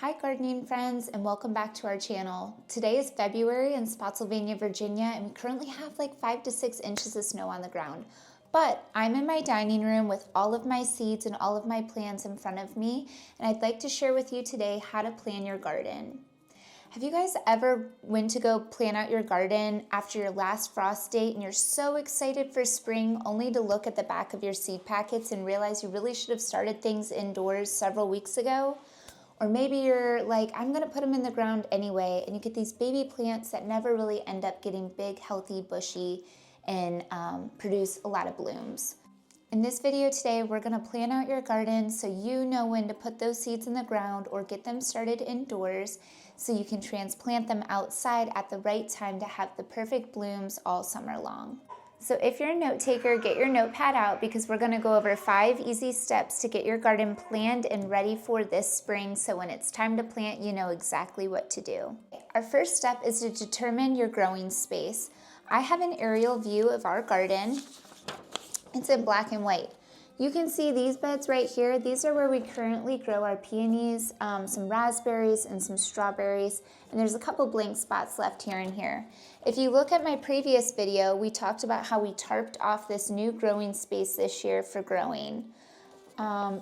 Hi gardening friends, and welcome back to our channel. Today is February in Spotsylvania, Virginia, and we currently have like 5 to 6 inches of snow on the ground. But I'm in my dining room with all of my seeds and all of my plants in front of me, and I'd like to share with you today how to plan your garden. Have you guys ever went to go plan out your garden after your last frost date and you're so excited for spring only to look at the back of your seed packets and realize you really should have started things indoors several weeks ago? Or maybe you're like, I'm gonna put them in the ground anyway, and you get these baby plants that never really end up getting big, healthy, bushy, and produce a lot of blooms. In this video today, we're gonna plan out your garden so you know when to put those seeds in the ground or get them started indoors so you can transplant them outside at the right time to have the perfect blooms all summer long. So if you're a note taker, get your notepad out because we're gonna go over 5 easy steps to get your garden planned and ready for this spring so when it's time to plant, you know exactly what to do. Our first step is to determine your growing space. I have an aerial view of our garden. It's in black and white. You can see these beds right here. These are where we currently grow our peonies, some raspberries, and some strawberries. And there's a couple blank spots left here and here. If you look at my previous video, we talked about how we tarped off this new growing space this year for growing.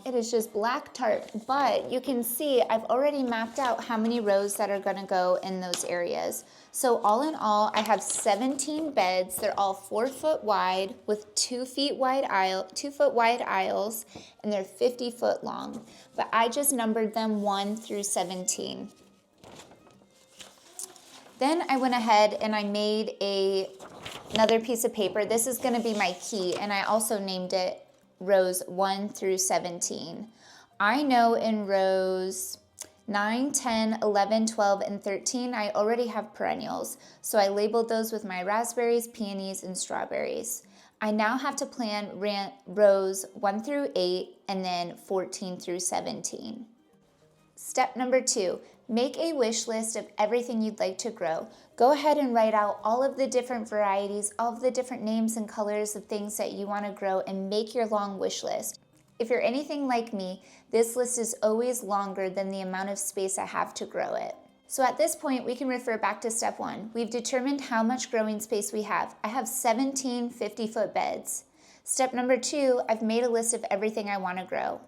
It is just black tarp, but you can see I've already mapped out how many rows that are gonna go in those areas. So all in all, I have 17 beds. They're all 4 foot wide with 2 foot wide aisles, and they're 50 foot long. But I just numbered them 1 through 17. Then I went ahead and I made another piece of paper. This is gonna be my key, and I also named it rows 1 through 17. I know in rows 9, 10, 11, 12, and 13, I already have perennials, so I labeled those with my raspberries, peonies, and strawberries. I now have to plan rows 1 through 8 and then 14 through 17. Step number 2, make a wish list of everything you'd like to grow. Go ahead and write out all of the different varieties, all of the different names and colors of things that you want to grow and make your long wish list. If you're anything like me, this list is always longer than the amount of space I have to grow it. So at this point, we can refer back to step 1. We've determined how much growing space we have. I have 17 50-foot beds. Step number 2, I've made a list of everything I want to grow.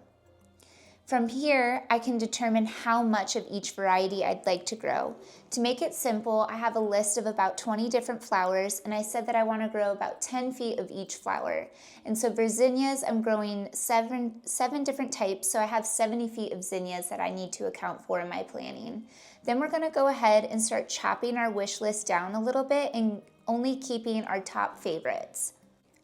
From here, I can determine how much of each variety I'd like to grow. To make it simple, I have a list of about 20 different flowers, and I said that I want to grow about 10 feet of each flower. And so for zinnias, I'm growing seven different types, so I have 70 feet of zinnias that I need to account for in my planning. Then we're going to go ahead and start chopping our wish list down a little bit and only keeping our top favorites.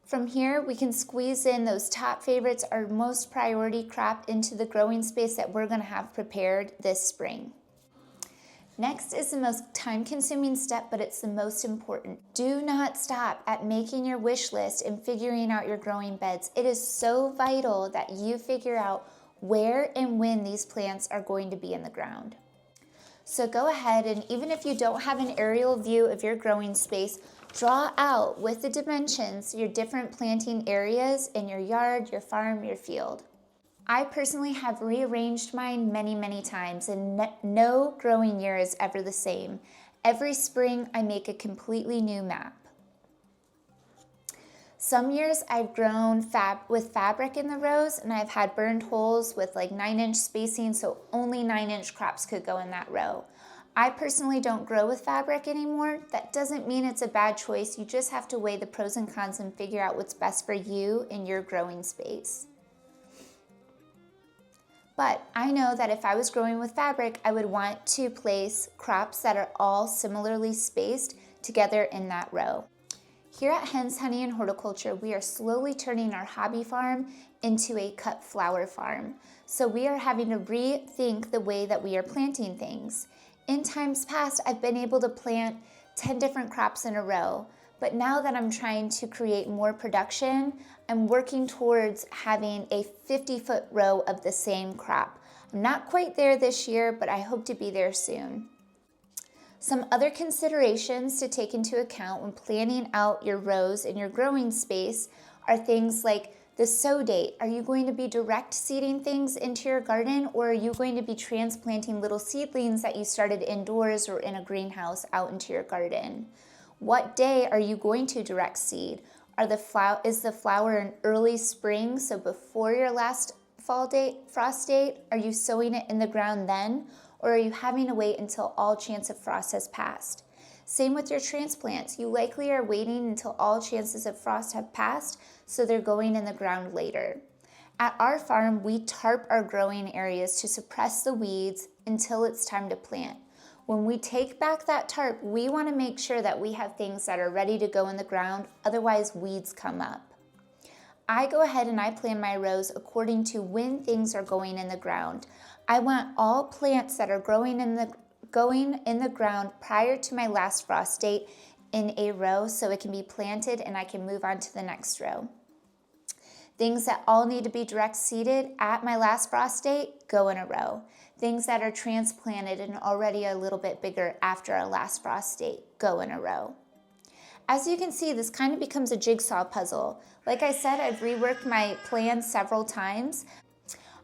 From here, we can squeeze in those top favorites, our most priority crop, into the growing space that we're gonna have prepared this spring. Next is the most time-consuming step, but it's the most important. Do not stop at making your wish list and figuring out your growing beds. It is so vital that you figure out where and when these plants are going to be in the ground. So go ahead, and even if you don't have an aerial view of your growing space, draw out with the dimensions your different planting areas in your yard, your farm, your field. I personally have rearranged mine many, many times, and no growing year is ever the same. Every spring, I make a completely new map. Some years I've grown with fabric in the rows, and I've had burned holes with like 9-inch spacing, so only 9-inch crops could go in that row. I personally don't grow with fabric anymore. That doesn't mean it's a bad choice. You just have to weigh the pros and cons and figure out what's best for you in your growing space. But I know that if I was growing with fabric, I would want to place crops that are all similarly spaced together in that row. Here at Hens, Honey, and Horticulture, we are slowly turning our hobby farm into a cut flower farm. So we are having to rethink the way that we are planting things. In times past, I've been able to plant 10 different crops in a row, but now that I'm trying to create more production, I'm working towards having a 50-foot row of the same crop. I'm not quite there this year, but I hope to be there soon. Some other considerations to take into account when planning out your rows in your growing space are things like The sow date, are you going to be direct seeding things into your garden, or are you going to be transplanting little seedlings that you started indoors or in a greenhouse out into your garden? What day are you going to direct seed? Is the flower in early spring, so before your last frost date? Are you sowing it in the ground then, or are you having to wait until all chance of frost has passed? Same with your transplants. You likely are waiting until all chances of frost have passed, so they're going in the ground later. At our farm, we tarp our growing areas to suppress the weeds until it's time to plant. When we take back that tarp, we want to make sure that we have things that are ready to go in the ground, otherwise weeds come up. I go ahead and I plan my rows according to when things are going in the ground. I want all plants that are going in the ground prior to my last frost date in a row so it can be planted and I can move on to the next row. Things that all need to be direct seeded at my last frost date go in a row. Things that are transplanted and already a little bit bigger after our last frost date go in a row. As you can see, this kind of becomes a jigsaw puzzle. Like I said, I've reworked my plan several times.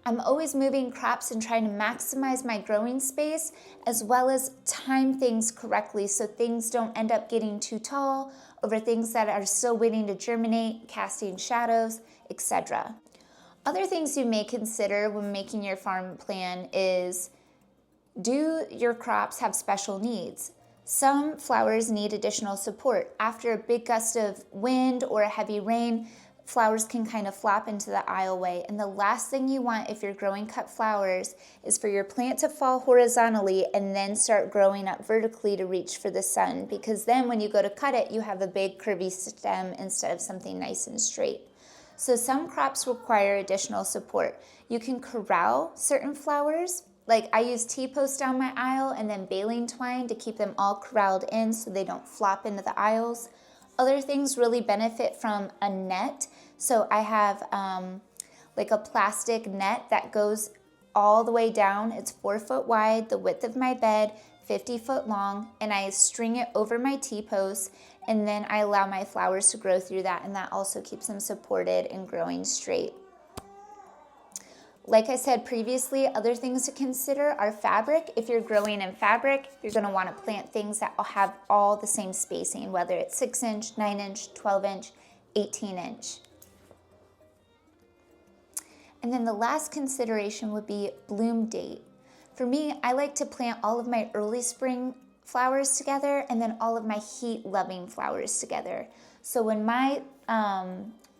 I'm always moving crops and trying to maximize my growing space, as well as time things correctly so things don't end up getting too tall over things that are still waiting to germinate, casting shadows, etc. Other things you may consider when making your farm plan is, do your crops have special needs? Some flowers need additional support. After a big gust of wind or a heavy rain, flowers can kind of flop into the aisleway. And the last thing you want if you're growing cut flowers is for your plant to fall horizontally and then start growing up vertically to reach for the sun, because then when you go to cut it, you have a big curvy stem instead of something nice and straight. So some crops require additional support. You can corral certain flowers. Like I use T-posts down my aisle and then baling twine to keep them all corralled in so they don't flop into the aisles. Other things really benefit from a net. So I have like a plastic net that goes all the way down. It's 4 foot wide, the width of my bed, 50 foot long, and I string it over my T-posts, and then I allow my flowers to grow through that, and that also keeps them supported and growing straight. Like I said previously, other things to consider are fabric. If you're growing in fabric, you're going to want to plant things that will have all the same spacing, whether it's 6 inch, 9 inch, 12 inch, 18 inch. And then the last consideration would be bloom date. For me, I like to plant all of my early spring flowers together and then all of my heat-loving flowers together. So when my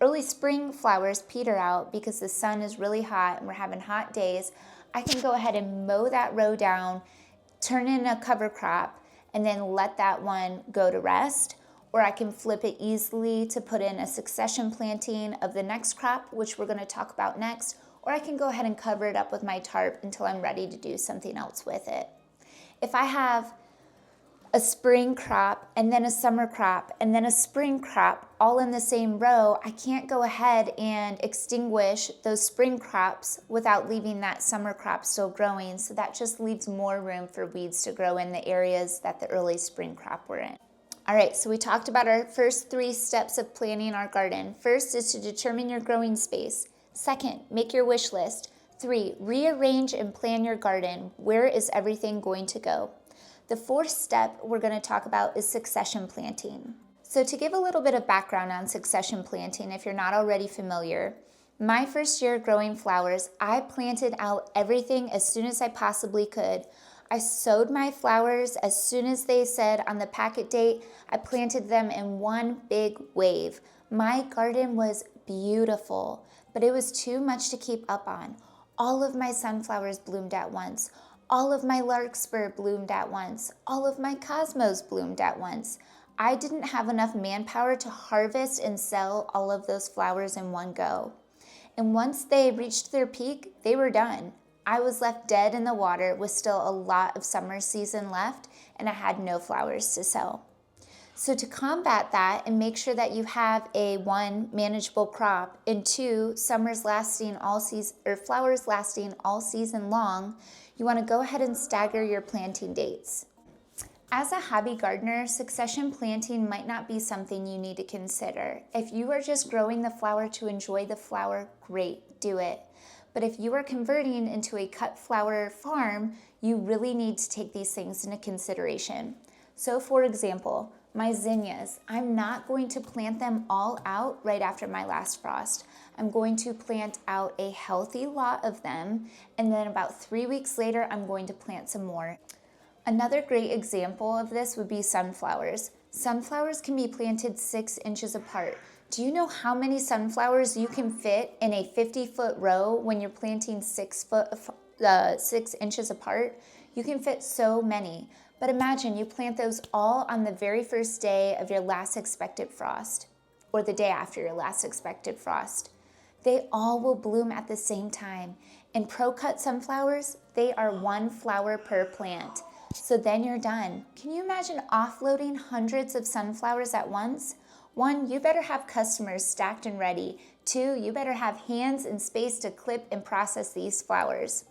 early spring flowers peter out because the sun is really hot and we're having hot days, I can go ahead and mow that row down, turn in a cover crop, and then let that one go to rest. Or I can flip it easily to put in a succession planting of the next crop, which we're going to talk about next. Or I can go ahead and cover it up with my tarp until I'm ready to do something else with it. If I have a spring crop and then a summer crop and then a spring crop all in the same row, I can't go ahead and extinguish those spring crops without leaving that summer crop still growing. So that just leaves more room for weeds to grow in the areas that the early spring crop were in. All right, so we talked about our first 3 steps of planning our garden. First is to determine your growing space. Second, make your wish list. 3, rearrange and plan your garden. Where is everything going to go? The 4th step we're going to talk about is succession planting. So to give a little bit of background on succession planting, if you're not already familiar, my first year growing flowers, I planted out everything as soon as I possibly could. I sowed my flowers as soon as they said on the packet date. I planted them in one big wave. My garden was beautiful, but it was too much to keep up on. All of my sunflowers bloomed at once. All of my larkspur bloomed at once. All of my cosmos bloomed at once. I didn't have enough manpower to harvest and sell all of those flowers in one go. And once they reached their peak, they were done. I was left dead in the water with still a lot of summer season left, and I had no flowers to sell. So to combat that and make sure that you have a 1, manageable crop, and 2, flowers lasting all season long, you want to go ahead and stagger your planting dates. As a hobby gardener, succession planting might not be something you need to consider. If you are just growing the flower to enjoy the flower, great, do it. But if you are converting into a cut flower farm, you really need to take these things into consideration. So for example, my zinnias, I'm not going to plant them all out right after my last frost. I'm going to plant out a healthy lot of them, and then about 3 weeks later, I'm going to plant some more. Another great example of this would be sunflowers. Sunflowers can be planted 6 inches apart. Do you know how many sunflowers you can fit in a 50-foot row when you're planting 6 inches apart? You can fit so many. But imagine you plant those all on the very first day of your last expected frost, or the day after your last expected frost. They all will bloom at the same time. In pro-cut sunflowers, they are 1 flower per plant. So then you're done. Can you imagine offloading hundreds of sunflowers at once? 1, you better have customers stacked and ready. 2, you better have hands and space to clip and process these flowers.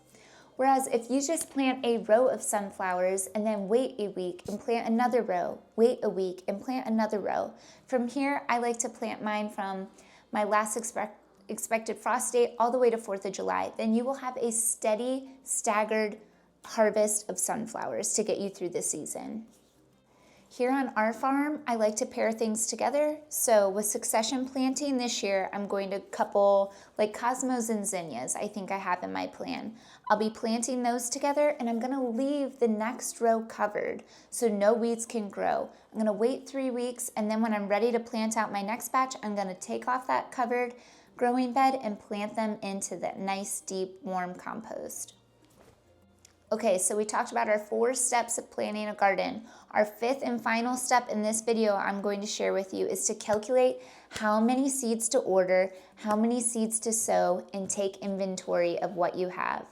Whereas if you just plant a row of sunflowers and then wait a week and plant another row, wait a week and plant another row. From here, I like to plant mine from my last expected frost date all the way to 4th of July. Then you will have a steady, staggered harvest of sunflowers to get you through the season. Here on our farm, I like to pair things together. So with succession planting this year, I'm going to couple like cosmos and zinnias I think I have in my plan. I'll be planting those together, and I'm gonna leave the next row covered so no weeds can grow. I'm gonna wait 3 weeks, and then when I'm ready to plant out my next batch, I'm gonna take off that covered growing bed and plant them into that nice, deep, warm compost. Okay, so we talked about our 4 steps of planting a garden. Our 5th and final step in this video I'm going to share with you is to calculate how many seeds to order, how many seeds to sow, and take inventory of what you have.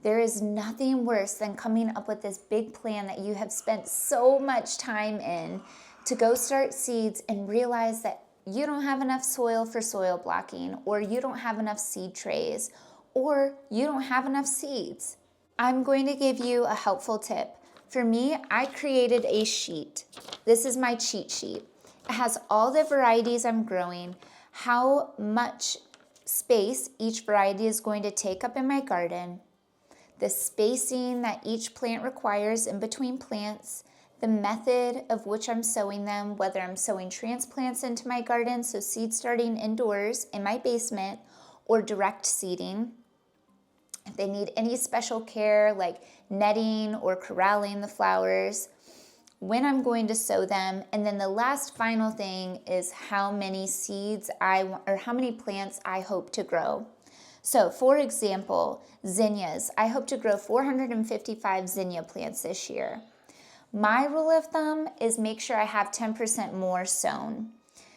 There is nothing worse than coming up with this big plan that you have spent so much time in to go start seeds and realize that you don't have enough soil for soil blocking, or you don't have enough seed trays, or you don't have enough seeds. I'm going to give you a helpful tip. For me, I created a sheet. This is my cheat sheet. It has all the varieties I'm growing, how much space each variety is going to take up in my garden, the spacing that each plant requires in between plants, the method of which I'm sowing them, whether I'm sowing transplants into my garden, so seed starting indoors in my basement, or direct seeding. If they need any special care like netting or corralling the flowers, when I'm going to sow them, and then the last final thing is how many seeds how many plants I hope to grow. So for example, zinnias, I hope to grow 455 zinnia plants this year. My rule of thumb is make sure I have 10% more sown.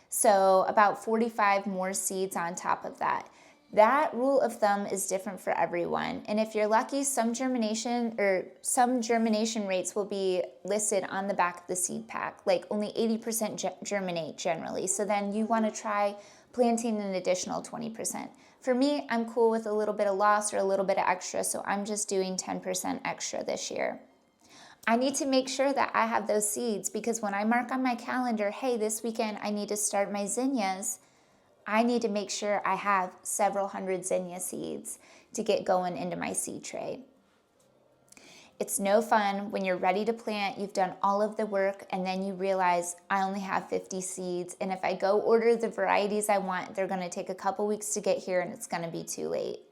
So about 45 more seeds on top of that. That rule of thumb is different for everyone. And if you're lucky, some germination rates will be listed on the back of the seed pack, like only 80% germinate generally. So then you want to try planting an additional 20%. For me, I'm cool with a little bit of loss or a little bit of extra, so I'm just doing 10% extra this year. I need to make sure that I have those seeds, because when I mark on my calendar, hey, this weekend I need to start my zinnias, I need to make sure I have several hundred zinnia seeds to get going into my seed tray. It's no fun when you're ready to plant, you've done all of the work, and then you realize I only have 50 seeds, and if I go order the varieties I want, they're gonna take a couple weeks to get here and it's gonna be too late.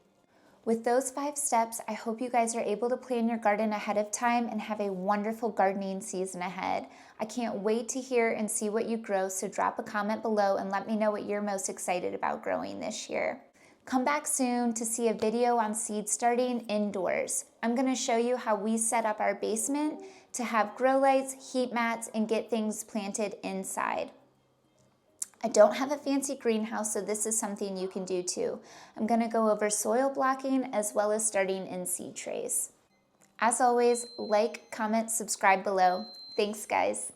With those 5 steps, I hope you guys are able to plan your garden ahead of time and have a wonderful gardening season ahead. I can't wait to hear and see what you grow, so drop a comment below and let me know what you're most excited about growing this year. Come back soon to see a video on seed starting indoors. I'm going to show you how we set up our basement to have grow lights, heat mats, and get things planted inside. I don't have a fancy greenhouse, so this is something you can do too. I'm going to go over soil blocking as well as starting in seed trays. As always, like, comment, subscribe below. Thanks, guys.